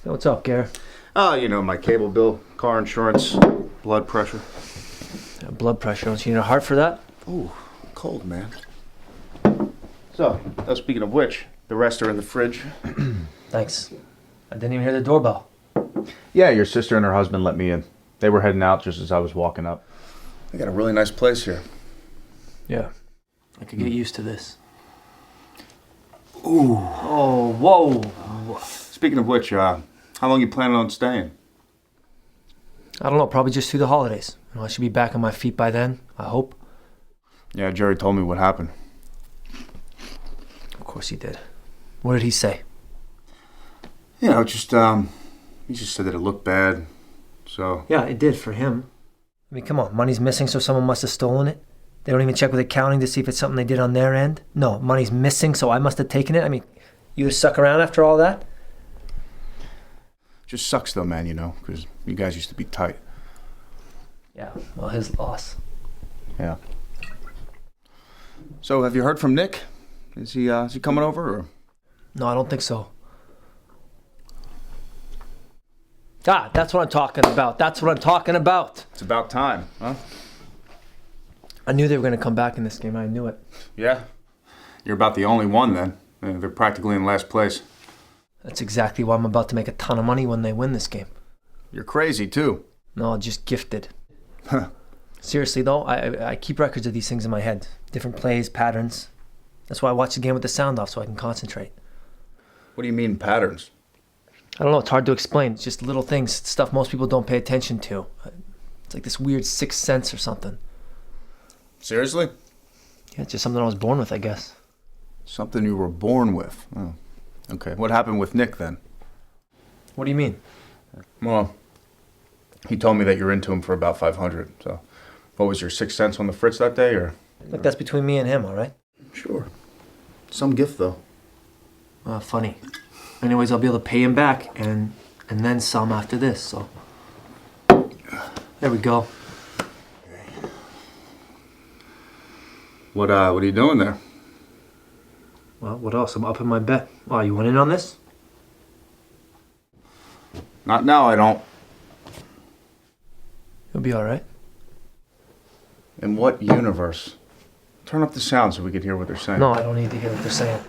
What's up, Gare? Oh, you know, my cable bill, car insurance, blood pressure. Blood pressure. Don't you need a heart for that? Ooh, cold, man. So, speaking of which, the rest are in the fridge. Thanks. I didn't even hear the doorbell. Yeah, your sister and her husband let me in. They were heading out just as I was walking up. They got a really nice place here. Yeah. I could get used to this. Ooh. Oh, whoa. Speaking of which, how long you planning on staying? I don't know, probably just through the holidays. I should be back on my feet by then, I hope. Yeah, Jerry told me what happened. Of course he did. What did he say? You know, just, he just said that it looked bad, so... Yeah, it did for him. I mean, come on, money's missing, so someone must have stolen it. They don't even check with accounting to see if it's something they did on their end. No, money's missing, so I must have taken it. I mean, you just suck around after all that? Just sucks though, man, you know, because you guys used to be tight. Yeah, well, his loss. Yeah. So, have you heard from Nick? Is he coming over, or...? No, I don't think so. God, that's what I'm talking about. That's what I'm talking about. It's about time, huh? I knew they were going to come back in this game. I knew it. Yeah. You're about the only one, then. They're practically in last place. That's exactly why I'm about to make a ton of money when they win this game. You're crazy, too. No, just gifted. Seriously, though, I keep records of these things in my head. Different plays, patterns. That's why I watch the game with the sound off so I can concentrate. What do you mean, patterns? I don't know, it's hard to explain. It's just little things, stuff most people don't pay attention to. It's like this weird sixth sense or something. Seriously? Yeah, it's just something I was born with, I guess. Something you were born with? Oh. Okay, what happened with Nick, then? What do you mean? Well, he told me that you're into him for about 500, so... What was your sixth sense on the fritz that day, or...? Look, that's between me and him, all right? Sure. Some gift, though. Funny. Anyways, I'll be able to pay him back, and then some after this, so... There we go. What are you doing there? Well, what else? I'm up in my bet. Oh, you want in on this? Not now, I don't. You'll be all right. In what universe? Turn up the sound so we can hear what they're saying. No, I don't need to hear what they're saying.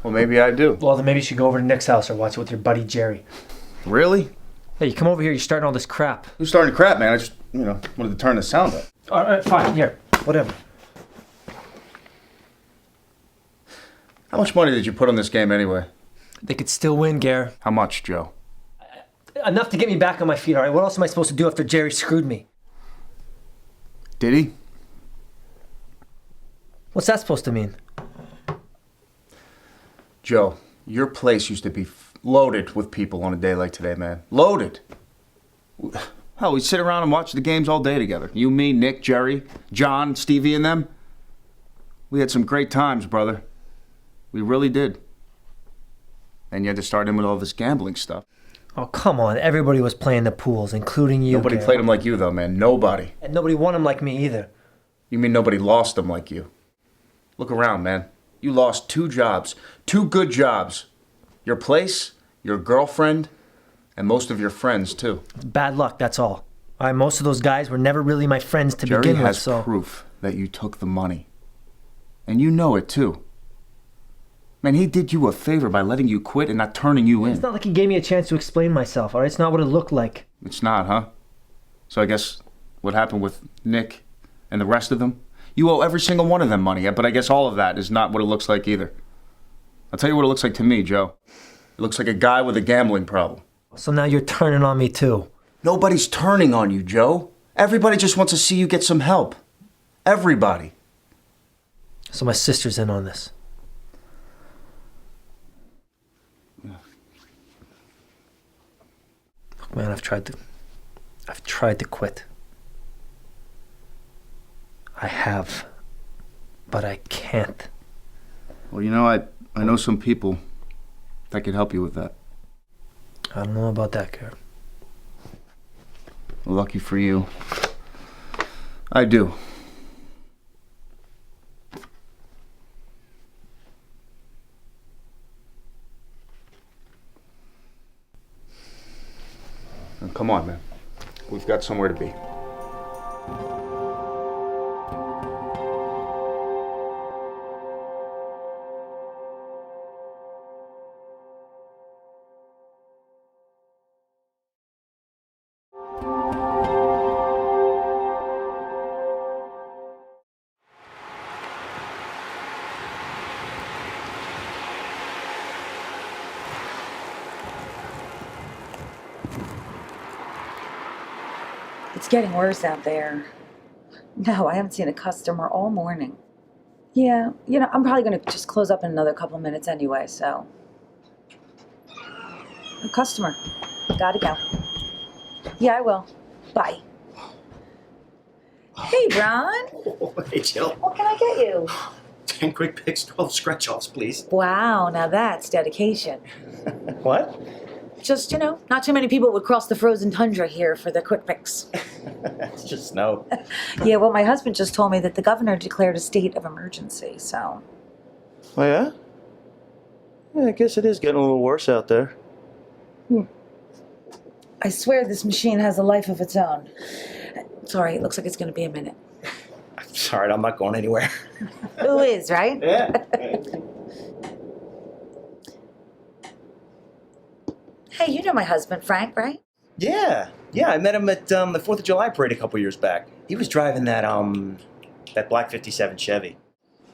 Well, maybe I do. Well, then maybe you should go over to Nick's house or watch it with your buddy Jerry. Really? Hey, you come over here, you're starting all this crap. Who's starting crap, man? I just, wanted to turn the sound up. All right, fine, here, whatever. How much money did you put on this game anyway? They could still win, Gare. How much, Joe? Enough to get me back on my feet, all right? What else am I supposed to do after Jerry screwed me? Did he? What's that supposed to mean? Joe, your place used to be loaded with people on a day like today, man. Loaded. Hell, we'd sit around and watch the games all day together. You, me, Nick, Jerry, John, Stevie, and them. We had some great times, brother. We really did. And you had to start in with all this gambling stuff. Oh, come on. Everybody was playing the pools, including you, Nobody Gare. played them like you, though, man. Nobody. And nobody won them like me either. You mean nobody lost them like you? Look around, man. You lost 2 jobs. 2 good jobs. Your place, your girlfriend, and most of your friends, too. It's bad luck, that's all. All right, most of those guys were never really my friends to Jerry begin with, has so... proof that you took the money. And you know it, too. Man, he did you a favor by letting you quit and not turning you in. It's not like he gave me a chance to explain myself, all right? It's not what it looked like. It's not, huh? So I guess what happened with Nick and the rest of them? You owe every single one of them money, but I guess all of that is not what it looks like either. I'll tell you what it looks like to me, Joe. It looks like a guy with a gambling problem. So now you're turning on me, too. Nobody's turning on you, Joe. Everybody just wants to see you get some help. Everybody. So my sister's in on this. Look, man, I've tried to quit. I have. But I can't. Well, I know some people that could help you with that. I don't know about that, Gare. Well, lucky for you. I do. Come on, man. We've got somewhere to be. It's getting worse out there. No, I haven't seen a customer all morning. Yeah, I'm probably gonna just close up in another couple minutes anyway, so. A customer. Gotta go. Yeah, I will. Bye. Hey, Ron. Oh, hey, Jill. What can I get you? 10 quick picks, 12 scratch-offs, please. Wow, now that's dedication. What? Just, not too many people would cross the frozen tundra here for the quick fix. It's just snow. Yeah, well, my husband just told me that the governor declared a state of emergency, so. Oh, yeah? Yeah, I guess it is getting a little worse out there. I swear this machine has a life of its own. Sorry, it looks like it's going to be a minute. I'm sorry, I'm not going anywhere. Who is, right? Yeah. Hey, you know my husband, Frank, right? Yeah, I met him at the 4th of July parade a couple years back. He was driving that black 57 Chevy.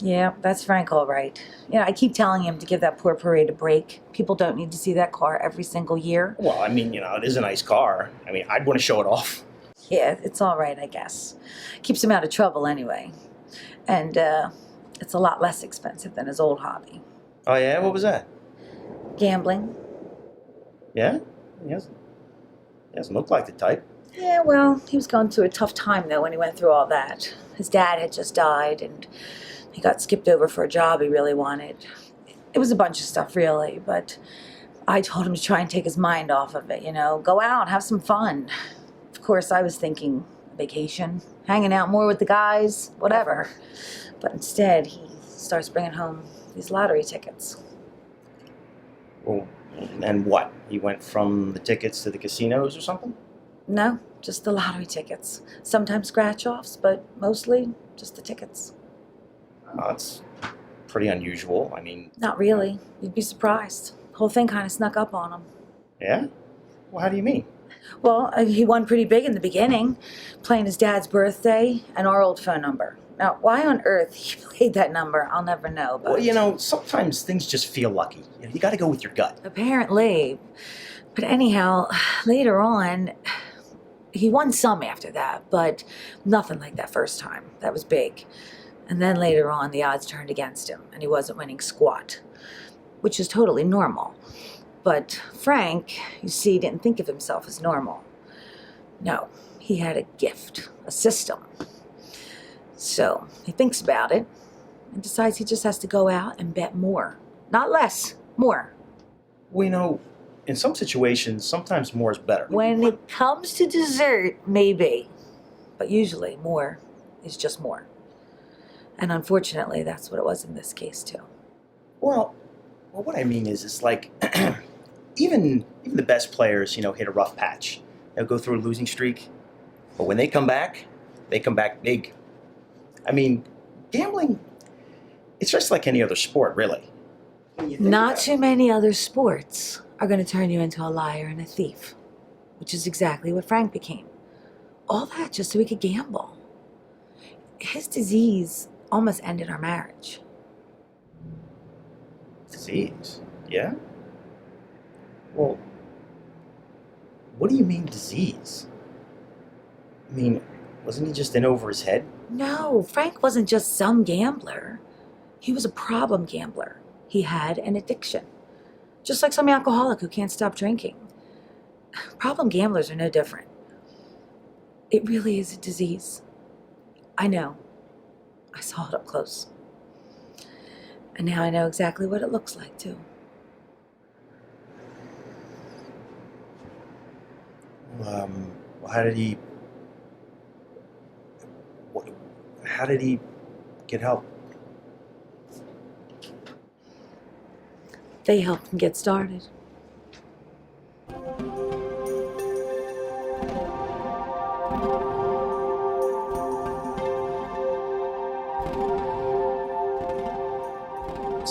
Yeah, that's Frank, all right. I keep telling him to give that poor parade a break. People don't need to see that car every single year. Well, I mean, it is a nice car. I mean, I'd want to show it off. Yeah, it's all right, I guess. Keeps him out of trouble anyway. And it's a lot less expensive than his old hobby. Oh, yeah? What was that? Gambling. Yeah? He doesn't look like the type. Yeah, well, he was going through a tough time, though, when he went through all that. His dad had just died, and he got skipped over for a job he really wanted. It was a bunch of stuff, really, but I told him to try and take his mind off of it, Go out, have some fun. Of course, I was thinking vacation, hanging out more with the guys, whatever. But instead, he starts bringing home these lottery tickets. Well, and what? He went from the tickets to the casinos or something? No, just the lottery tickets. Sometimes scratch-offs, but mostly just the tickets. That's pretty unusual. I mean... Not really. You'd be surprised. The whole thing kind of snuck up on him. Yeah? Well, how do you mean? Well, he won pretty big in the beginning, playing his dad's birthday and our old phone number. Now, why on earth he played that number, I'll never know. But Well, sometimes things just feel lucky. You got to go with your gut. apparently. But anyhow, later on, he won some after that, but nothing like that first time. That was big. And then later on, the odds turned against him, and he wasn't winning squat, which is totally normal. But Frank, you see, didn't think of himself as normal. No, he had a gift, a system. So he thinks about it and decides he just has to go out and bet more. Not less, more. Well, in some situations, sometimes more is better. When it comes to dessert, maybe. But usually more is just more. And unfortunately, that's what it was in this case, too. Well, what I mean is like, even the best players, hit a rough patch. They'll go through a losing streak. But when they come back big. I mean, gambling, it's just like any other sport, really. Not too many other sports are going to turn you into a liar and a thief, which is exactly what Frank became. All that just so he could gamble. His disease almost ended our marriage. Disease? Yeah? Well, what do you mean disease? I mean, wasn't he just in over his head? No, Frank wasn't just some gambler. He was a problem gambler. He had an addiction. Just like some alcoholic who can't stop drinking. Problem gamblers are no different. It really is a disease. I know. I saw it up close. And now I know exactly what it looks like, too. How did he get help? They helped him get started.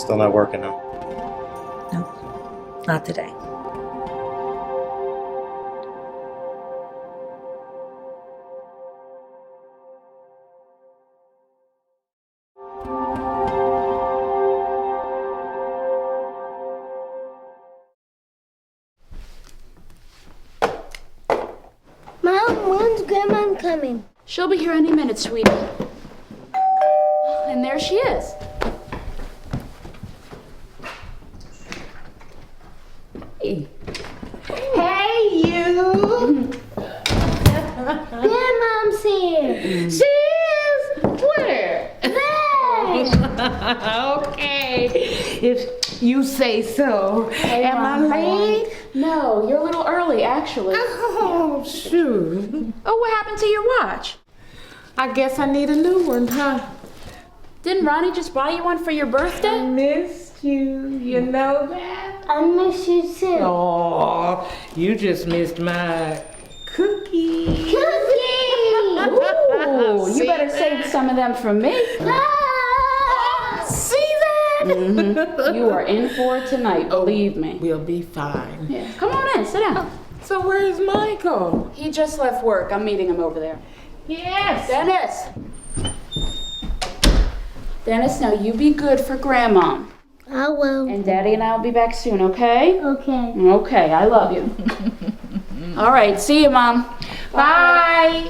Still not working, huh? No, not today. Mom, when's Grandma coming? She'll be here any minute, sweetie. And there she is. Hey. Hey, you! Grandma's here. She is? Where? There! Okay, if you say so. Am I late? No, you're a little early, actually. Oh, shoot. Oh, what happened to your watch? I guess I need a new one, huh? Didn't Ronnie just buy you one for your I birthday? missed you. You know that? I miss you too. Oh, you just missed my cookie. Cookie! Ooh, you See better that? save some of them for me. Ah! See that? You are in for it tonight, believe me. We'll be fine. Yeah. Come on in, sit down. So where's Michael? He just left work. I'm meeting him over there. Yes. Dennis! Dennis, now you be good for Grandma. I will. And Daddy and I will be back soon, okay? Okay. Okay, I love you. All right, see you, Mom. Bye.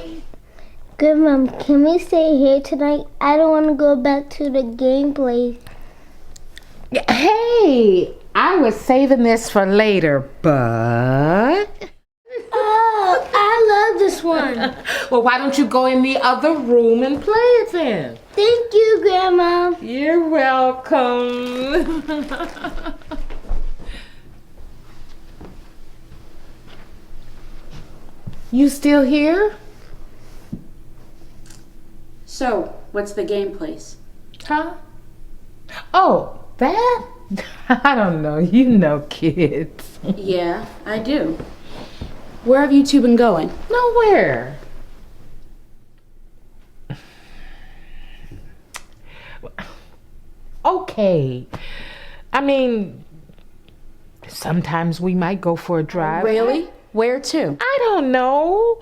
Grandma, can we stay here tonight? I don't want to go back to the game place. Hey, I was saving this for later, but... Oh, I love this one. Well, why don't you go in the other room and play it then? Thank you, Grandma. You're welcome. You still here? So, what's the game place? Huh? Oh, that? I don't know. You know kids. Yeah, I do. Where have you two been going? Nowhere. Okay. I mean, sometimes we might go for a drive. Really? Where to? I don't know.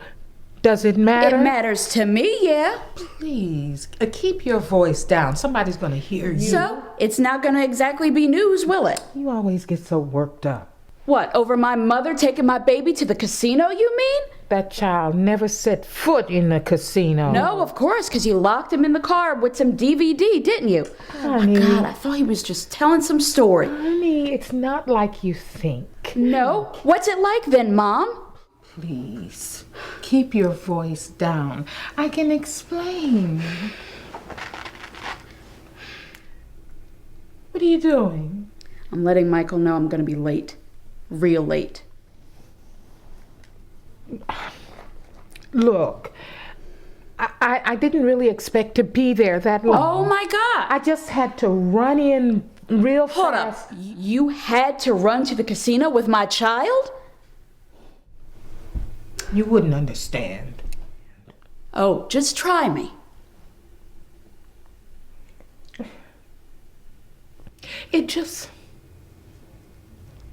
Does it matter? It matters to me, yeah. Please, keep your voice down. Somebody's going to hear you. So, it's not gonna exactly be news, will it? You always get so worked up. What, over my mother taking my baby to the casino, you mean? That child never set foot in the casino. No, of course, because you locked him in the car with some DVD, didn't you? Honey. Oh, God, I thought he was just telling some story. Honey, it's not like you think. No? What's it like then, Mom? Please, keep your voice down. I can explain. What are you doing? I'm letting Michael know I'm gonna be late. Real late. Look, I didn't really expect to be there that long. Oh my God! I just had to run in real Hold fast. up. You had to run to the casino with my child? You wouldn't understand. Oh, just try me. It just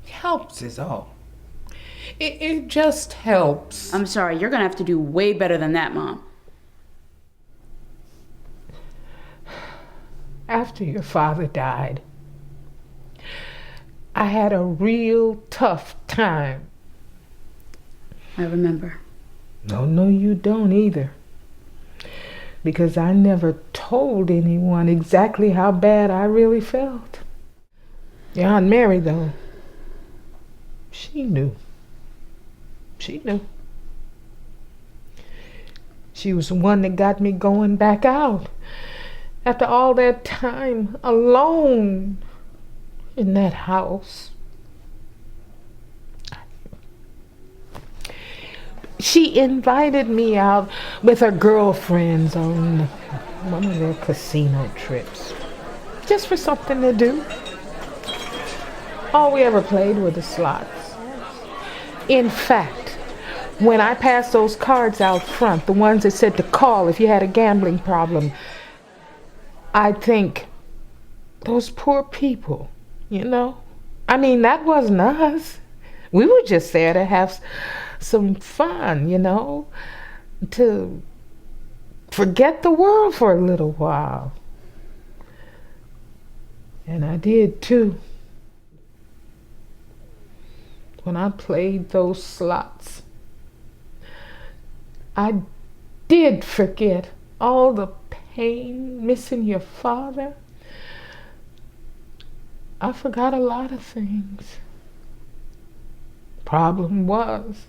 helps is all. It just helps. I'm sorry, you're gonna have to do way better than that, Mom. After your father died, I had a real tough time. I remember. No, you don't either. Because I never told anyone exactly how bad I really felt. Your Aunt Mary, though, she knew. She knew. She was the one that got me going back out. After all that time alone in that house. She invited me out with her girlfriends on one of their casino trips. Just for something to do. All we ever played were the slots. In fact, when I passed those cards out front, the ones that said to call if you had a gambling problem, I think those poor people, you know? I mean, that wasn't us. We were just there to have some fun, you know? To forget the world for a little while. And I did too. When I played those slots, I did forget all the pain, missing your father. I forgot a lot of things. Problem was,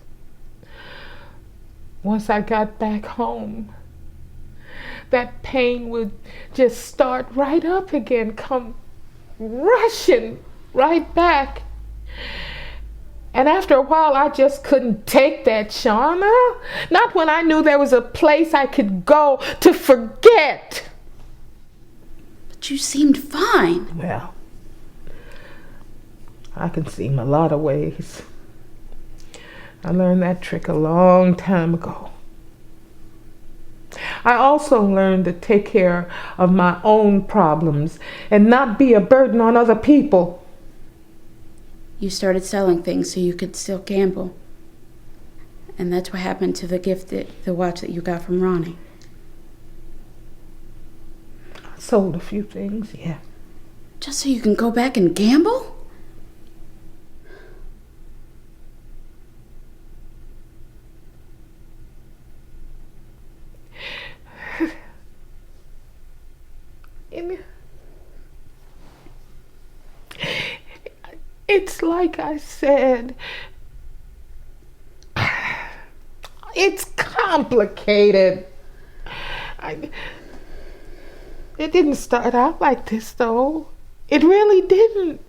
once I got back home, that pain would just start right up again, come rushing right back. And after a while, I just couldn't take that, Shauna. Not when I knew there was a place I could go to forget. But you seemed fine. Well, I can seem a lot of ways. I learned that trick a long time ago. I also learned to take care of my own problems and not be a burden on other people. You started selling things so you could still gamble. And that's what happened to the watch that you got from Ronnie. I sold a few things, yeah. Just so you can go back and gamble? It's like I said, it's complicated. It didn't start out like this, though. It really didn't.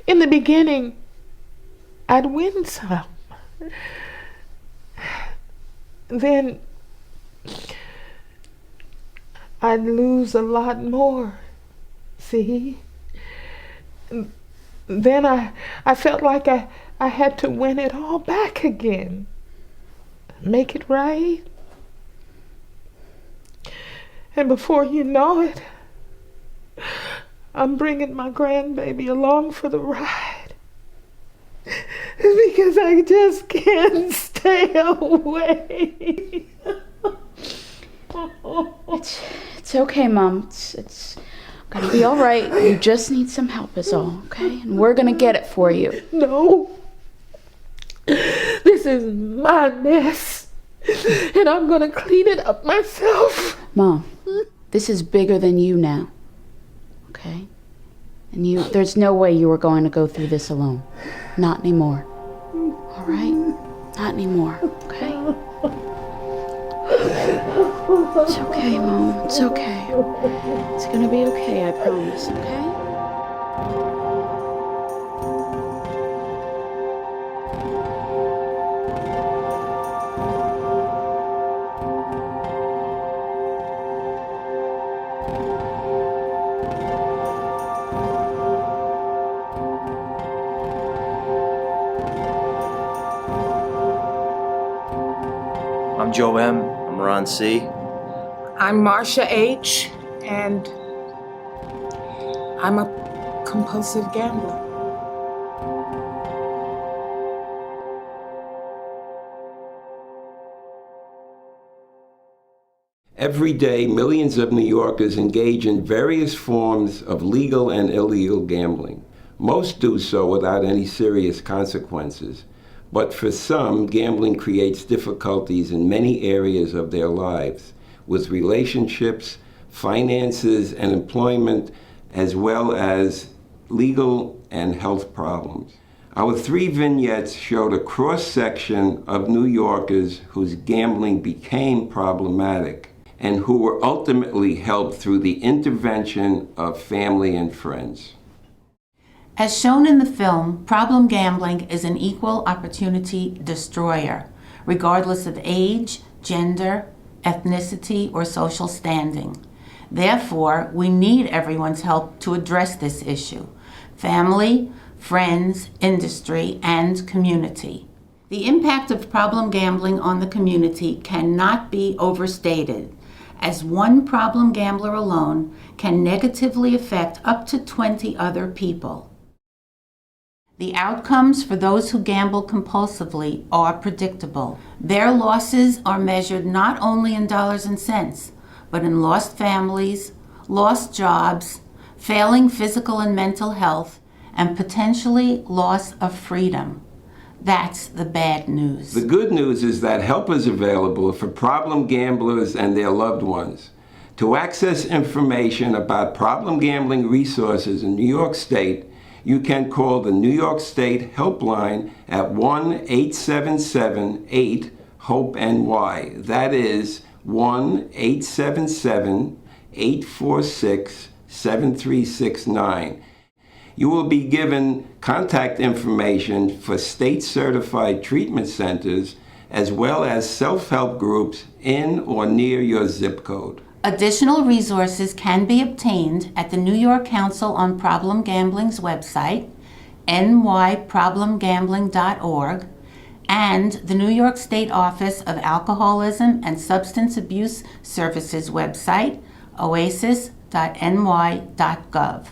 In the beginning, I'd win some. Then I'd lose a lot more. See? Then I felt like I had to win it all back again. Make it right. And before you know it, I'm bringing my grandbaby along for the ride. Because I just can't stay away. It's okay, Mom. It's gonna be all right. You just need some help is all, okay? And we're gonna get it for you. No. This is my mess. And I'm gonna clean it up myself. Mom, this is bigger than you now, okay? And there's no way you were going to go through this alone. Not anymore. All right? Not anymore, okay? It's okay, Mom. It's okay. It's gonna be okay, I promise, okay? I'm Joe M. I'm Ron C. I'm Marcia H. And I'm a compulsive gambler. Every day, millions of New Yorkers engage in various forms of legal and illegal gambling. Most do so without any serious consequences. But for some, gambling creates difficulties in many areas of their lives, with relationships, finances, and employment, as well as legal and health problems. Our 3 vignettes showed a cross-section of New Yorkers whose gambling became problematic and who were ultimately helped through the intervention of family and friends. As shown in the film, problem gambling is an equal opportunity destroyer, regardless of age, gender, ethnicity, or social standing. Therefore, we need everyone's help to address this issue: family, friends, industry, and community. The impact of problem gambling on the community cannot be overstated, as one problem gambler alone can negatively affect up to 20 other people. The outcomes for those who gamble compulsively are predictable. Their losses are measured not only in dollars and cents, but in lost families, lost jobs, failing physical and mental health, and potentially loss of freedom. That's the bad news. The good news is that help is available for problem gamblers and their loved ones. To access information about problem gambling resources in New York State, you can call the New York State Helpline at 1-877-8-HOPE-NY. That is 1-877-846-7369. You will be given contact information for state-certified treatment centers as well as self-help groups in or near your zip code. Additional resources can be obtained at the New York Council on Problem Gambling's website, nyproblemgambling.org, and the New York State Office of Alcoholism and Substance Abuse Services website, oasis.ny.gov.